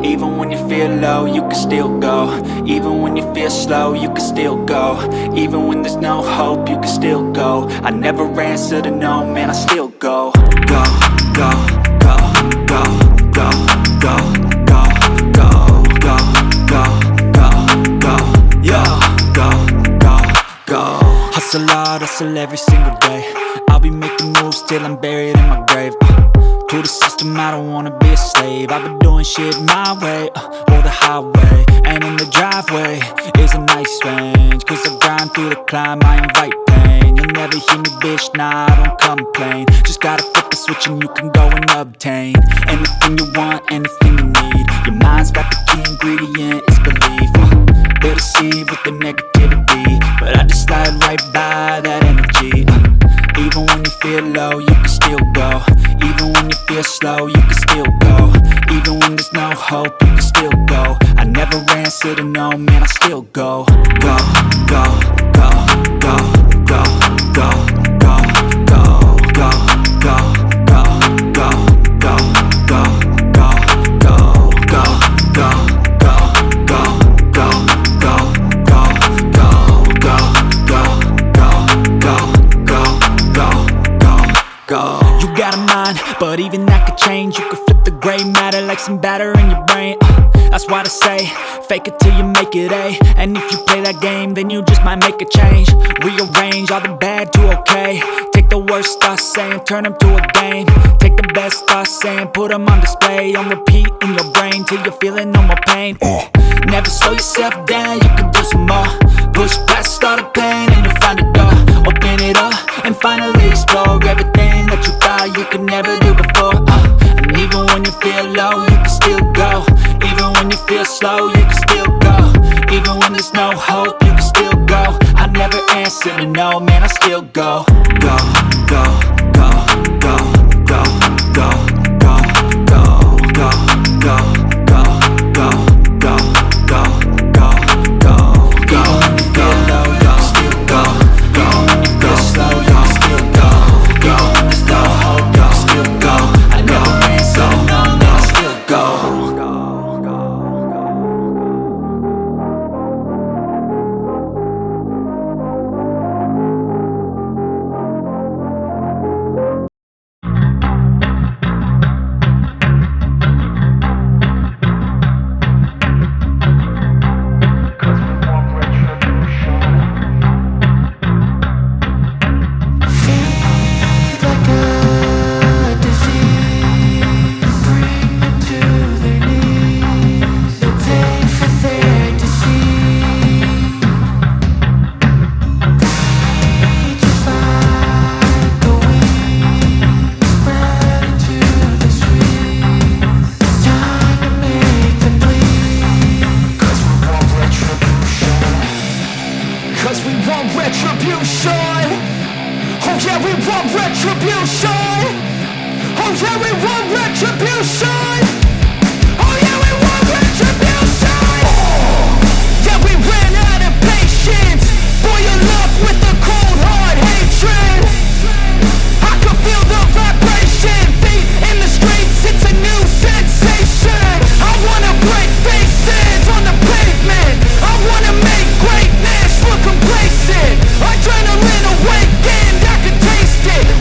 Even when you feel low, you can still go. Even when you feel slow, you can still go. Even when there's no hope, you can still go. I never answer to no, man, I still go. Go, go, go, go, go, go, go, go, go, go, go, go, yo, go, go, go. Hustle hard, hustle every single day. I'll be making moves till I'm buried in my grave. To the system, I don't wanna be a slave. I've been doing shit my way, or the highway. And in the driveway is a nice range. Cause I grind through the climb, I invite pain. You'll never hear me, bitch, nah, I don't complain. Just gotta flip the switch and you can go and obtain anything you want, anything you need. Your mind's got the key ingredient, it's belief. They deceive with the negativity, but I just slide right by that energy. Even when you feel low, you can still go. Even when you feel slow, you can still go. Even when there's no hope, you can still go. I never answer to no, man, I still go. Go, go, go, go, go, go, go, go, go, go, go, go, go, go, go, go, go, go, go, go. You got a mind, but even that could change. You could flip the gray matter like some batter in your brain. That's why they say, fake it till you make it A. And if you play that game, then you just might make a change. Rearrange all the bad to okay. Take the worst thoughts saying, turn them to a game. Take the best thoughts saying, put them on display. On repeat in your brain till you're feeling no more pain. Never slow yourself down, you can do some more. Push past all the pain and you'll find a door. Open it up and finally explore everything that you thought you could never do before. And even when you feel low, you can still go. Even when you feel slow, you can still go. Even when there's no hope, you can still go. I never answer to no, man, I still go. Go, go, go, go, go, go, go, go, go, go, go, go, go, go, go, go, go. Even when you feel low, you can still go. Even when you feel slow, you can still go. Even when there's no hope, you can still go. I never answer to no, man, I still go.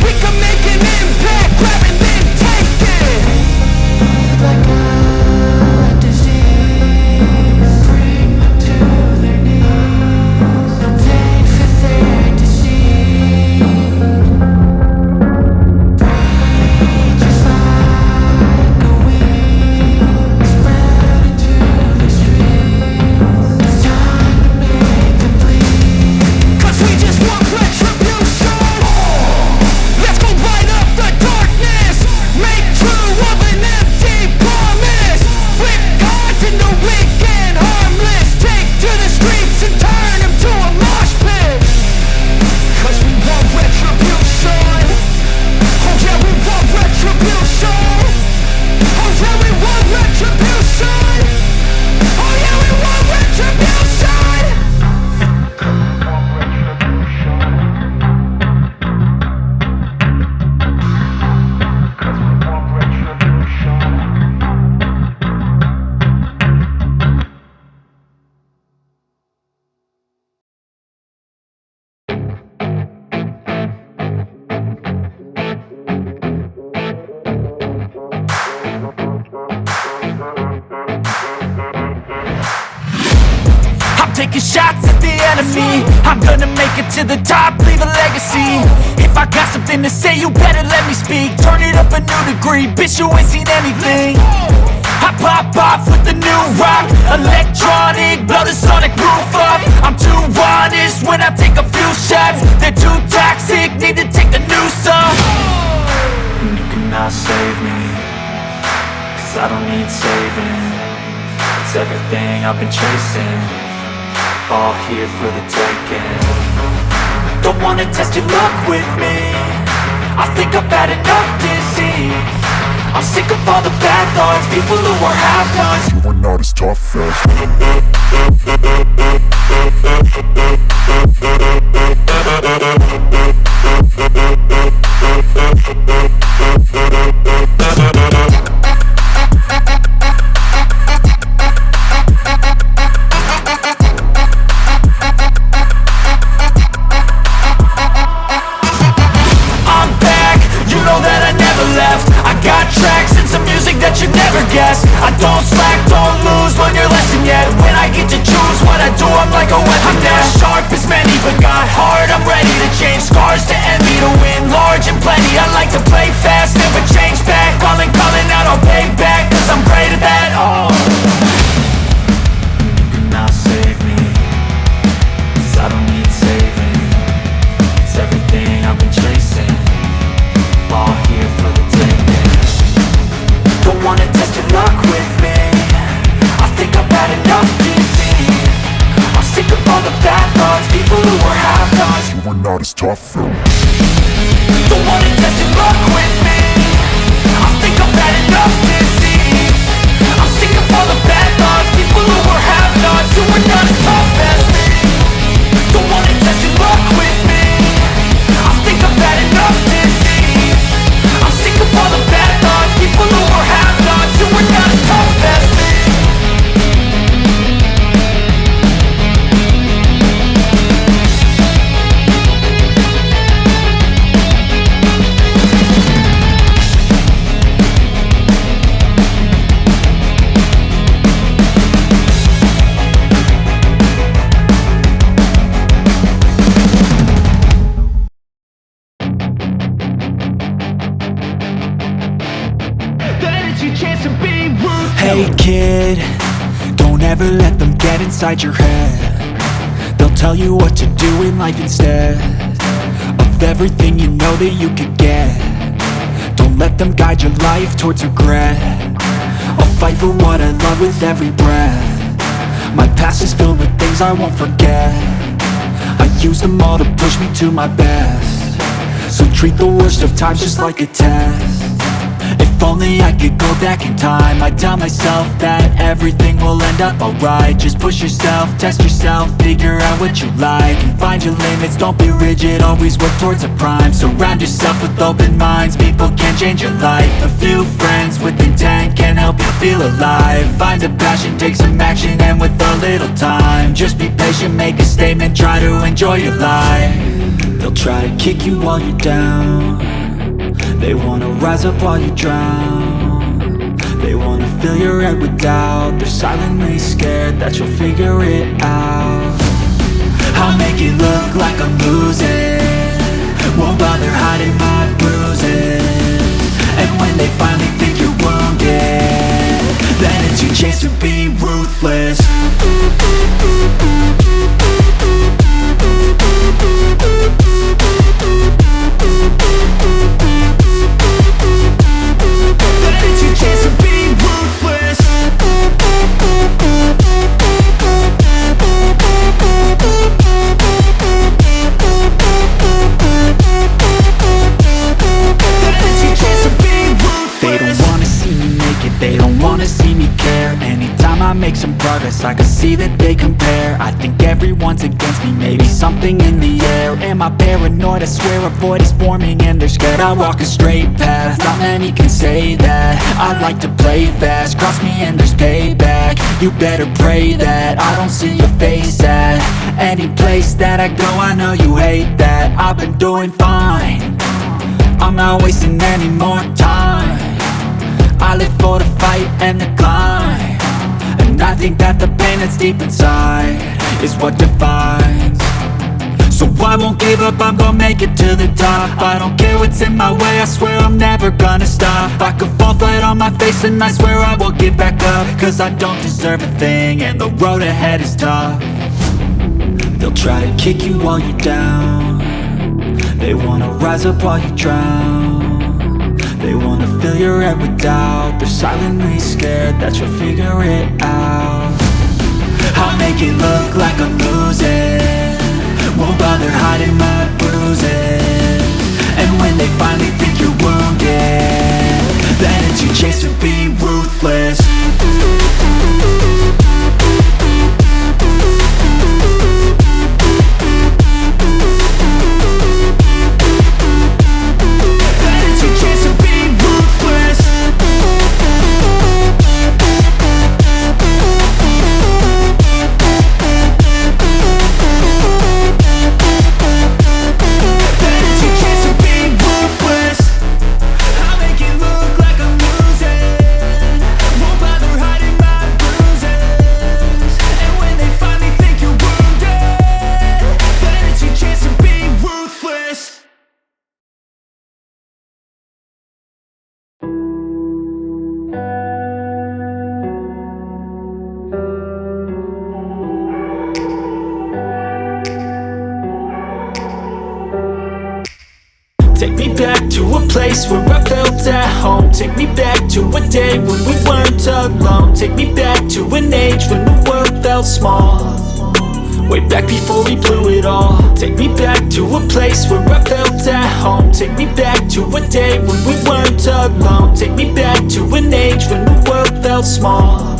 We can make an impact, grab and then take it. taking shots at the enemy. I'm gonna make it to the top, leave a legacy. If I got something to say, you better let me speak. Turn it up a new degree, bitch, you ain't seen anything. I pop off with the new rock, electronic, blow the sonic roof up. I'm too honest when I take a few shots. They're too toxic, need to take the noose off. And you cannot save me, 'cause I don't need saving. It's everything I've been chasing, all here for the taking. Don't wanna test your luck with me, I think I've had enough disease. I'm sick of all the bad thoughts, people who are half-nots. You are not as tough as I'm back, you know that I never left. I got tracks and some music that you never guess. I don't slack, don't lose, learn your lesson yet. When I get to choose what I do, I'm like a weapon. I'm not sharp as many, but got hard. I'm ready to change scars to envy, to win large and plenty. I like to play fast, never change back. Calling out, I'll pay back, 'cause I'm great at that. Oh, you cannot save me, 'cause I don't need saving. It's everything I've been chasing, all here for the taking. Don't wanna test your luck with me, I think I've had enough disease. I'm sick of all the bad thoughts, people who are half-nots. you are not as tough as Don't wanna test your luck with me, I think I've had enough disease. I'm sick of all the bad thoughts, people who are half-nots, who are not as tough as me. Don't wanna test your luck with me, I think I've had enough disease. I'm sick of all the bad thoughts, people who are half-nots, who are not as tough as me. Hey kid, don't ever let them get inside your head. They'll tell you what to do in life instead of everything you know that you could get. Don't let them guide your life towards regret. I'll fight for what I love with every breath. My past is filled with things I won't forget. I use them all to push me to my best. So treat the worst of times just like a test. If only I could go back in time, I'd tell myself that everything will end up alright. Just push yourself, test yourself, figure out what you like, and find your limits, don't be rigid, always work towards a prime. Surround yourself with open minds, people can change your life. A few friends with intent can help you feel alive. Find a passion, take some action, and with a little time, just be patient, make a statement, try to enjoy your life. They'll try to kick you while you're down, they wanna rise up while you drown. They wanna fill your head with doubt. They're silently scared that you'll figure it out. I'll make it look like I'm losing, won't bother hiding my bruises. And when they finally think you're wounded, then it's your chance to be ruthless. It's your chance to be ruthless. It's your chance to be ruthless. They don't wanna see me make it, they don't wanna see me care. Anytime I make some progress, I can see that they compare. I think everyone's against me, maybe something in the air. Am I paranoid? I swear a void is forming and they're scared. I walk a straight path, not many can say that. I like to play fast, cross me and there's payback. You better pray that I don't see your face at any place that I go. I know you hate that. I've been doing fine, I'm not wasting any more time. I live for the fight and the climb, and I think that the pain that's deep inside is what defines. So I won't give up, I'm gonna make it to the top. I don't care what's in my way, I swear I'm never gonna stop. I could fall flat on my face and I swear I will get back up, cause I don't deserve a thing and the road ahead is tough. They'll try to kick you while you're down, they wanna rise up while you drown. They wanna fill your head with doubt, they're silently scared that you'll figure it out. I'll make it look like I'm losing, won't bother hiding my bruises. And when they finally think you're wounded, then it's your chance to be ruthless. Then it's your chance to be ruthless. Take me back to a place where I felt at home. Take me back to a day when we weren't alone. Take me back to an age when the world felt small, way back before we blew it all. Take me back to a place where I felt at home. Take me back to a day when we weren't alone. Take me back to an age when the world felt small,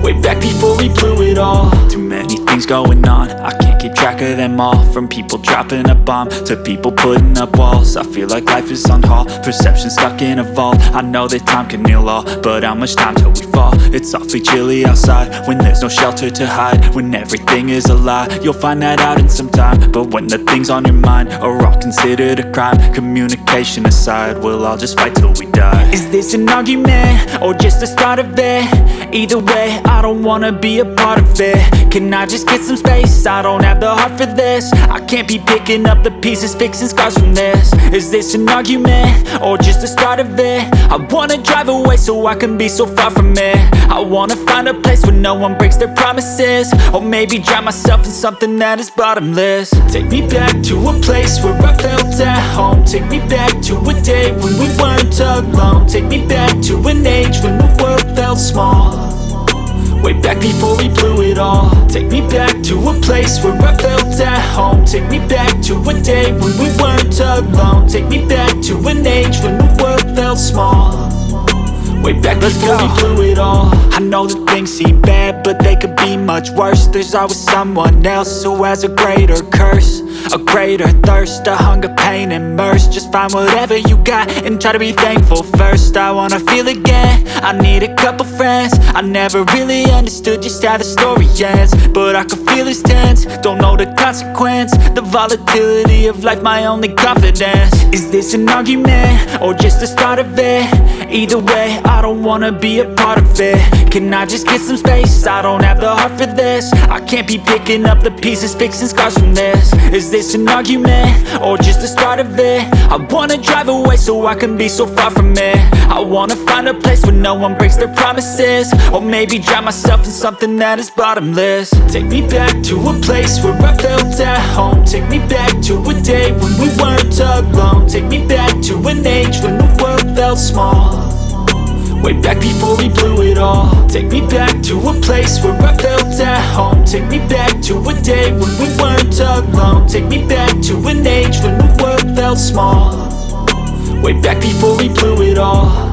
way back before we blew it all. Too many things going on, I can't keep track of them all. From people dropping a bomb to people putting up walls, I feel like life is on hold, perception stuck in a vault. I know that time can heal all, but how much time till we fall? It's awfully chilly outside when there's no shelter to hide. When everything is a lie, you'll find that out in some time. But when the things on your mind are all considered a crime, communication aside, we'll all just fight till we die. Is this an argument or just the start of it? Either way, I don't wanna be a part of it. Can I just get some space? I don't have the heart for this. I can't be picking up the pieces, fixing scars from this. Is this an argument or just the start of it? I wanna drive away so I can be so far from it. I wanna find a place where no one breaks their promises, or maybe drown myself in something that is bottomless. Take me back to a place where I felt at home. Take me back to a day when we weren't alone. Take me back to an age when the world felt small, way back before we blew it all. Take me back to a place where I felt at home. Take me back to a day when we weren't alone. Take me back to an age when the world felt small, way back before we blew it all. I know that things seem bad, but they could be much worse. There's always someone else who has a greater curse, a greater thirst, a hunger, pain, and mercy. Just find whatever you got and try to be thankful first. I wanna feel again, I need a couple friends. I never really understood just how the story ends, but I can feel it's tense, don't know the consequence. The volatility of life, my only confidence. Is this an argument or just the start of it? Either way, I don't wanna be a part of it. Can I just get some space? I don't have the heart for this. I can't be picking up the pieces, fixing scars from this. Is this an argument or just the start of it? I wanna drive away so I can be so far from it. I wanna find a place where no one breaks their promises, or maybe drown myself in something that is bottomless. Take me back to a place where I felt at home. Take me back to a day when we weren't alone. Take me back to an age when the world felt small, way back before we blew it all. Take me back to a place where I felt at home. Take me back to a day when we weren't alone. Take me back to an age when the world felt small, way back before we blew it all.